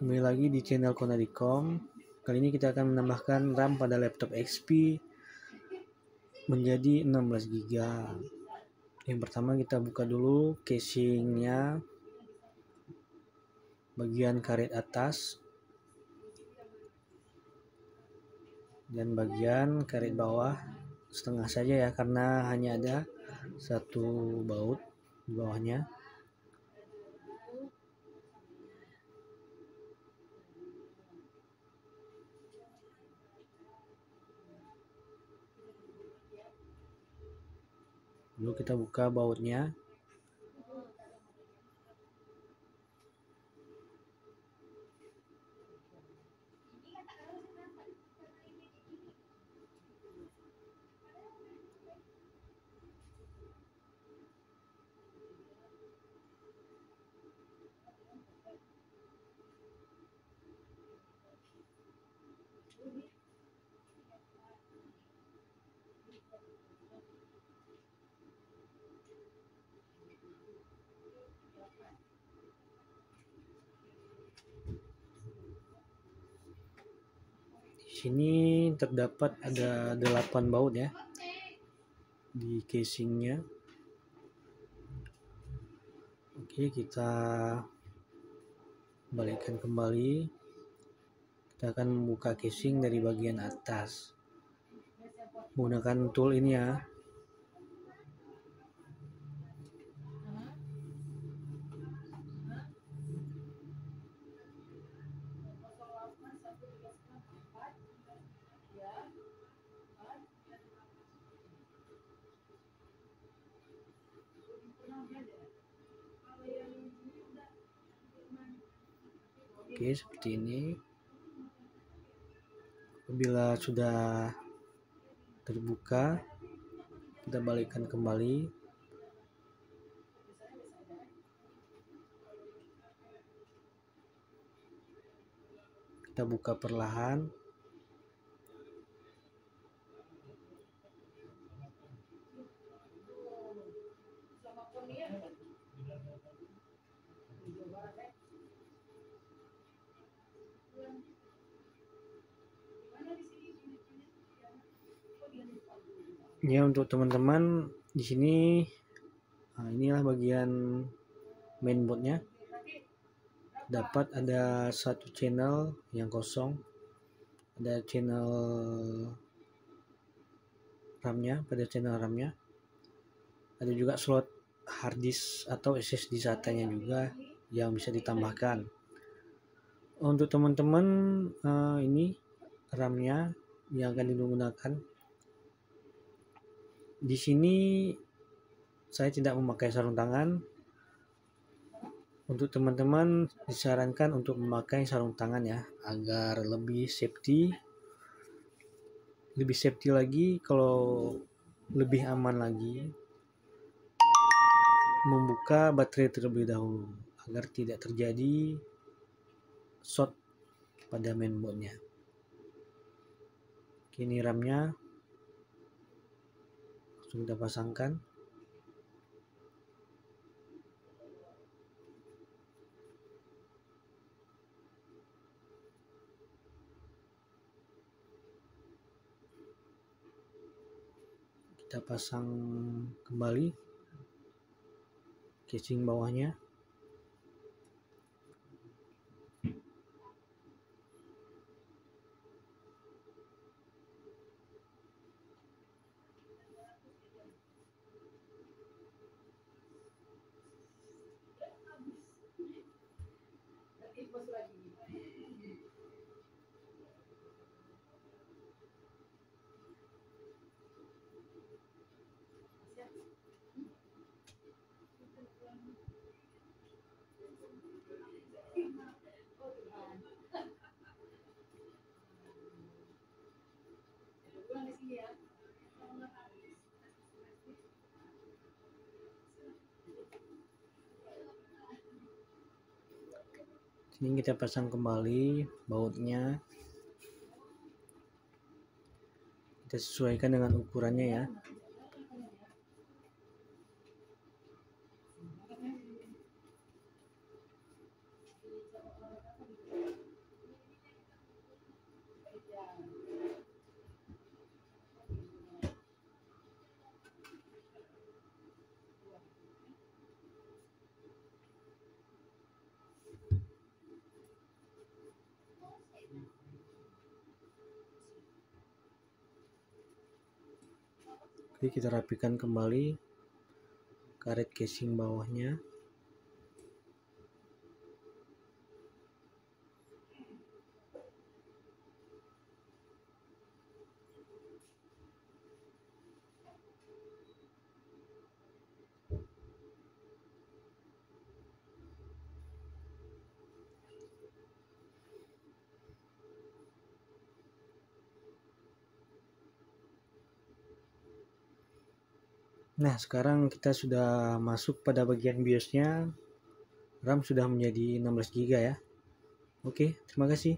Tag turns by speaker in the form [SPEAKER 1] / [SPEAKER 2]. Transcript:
[SPEAKER 1] Kembali lagi di channel Konadikom. Kali ini kita akan menambahkan RAM pada laptop XP menjadi 16 GB. Yang pertama kita buka dulu casingnya, bagian karet atas dan bagian karet bawah setengah saja ya, karena hanya ada satu baut di bawahnya. Lalu kita buka bautnya. Di sini terdapat ada 8 baut ya di casingnya. Oke, kita balikkan kembali. Kita akan membuka casing dari bagian atas menggunakan tool ini ya. Oke, seperti ini. Apabila sudah terbuka, kita balikkan kembali. Kita buka perlahan. Ya, untuk teman-teman di sini, inilah bagian mainboardnya. Dapat ada satu channel yang kosong, ada channel RAM-nya, pada channel RAM-nya. Ada juga slot harddisk atau SSD SATA-nya juga yang bisa ditambahkan. Untuk teman-teman, ini RAM-nya yang akan digunakan. Di sini saya tidak memakai sarung tangan. Untuk teman-teman disarankan untuk memakai sarung tangan ya, agar lebih safety lagi, kalau lebih aman lagi membuka baterai terlebih dahulu agar tidak terjadi short pada mainboardnya. Ini RAM-nya langsung kita pasangkan. Kita pasang kembali casing bawahnya. Ini kita pasang kembali bautnya. Kita sesuaikan dengan ukurannya ya. Oke, kita rapikan kembali karet casing bawahnya. Nah, sekarang kita sudah masuk pada bagian BIOS-nya. RAM sudah menjadi 16 GB ya. Oke, terima kasih.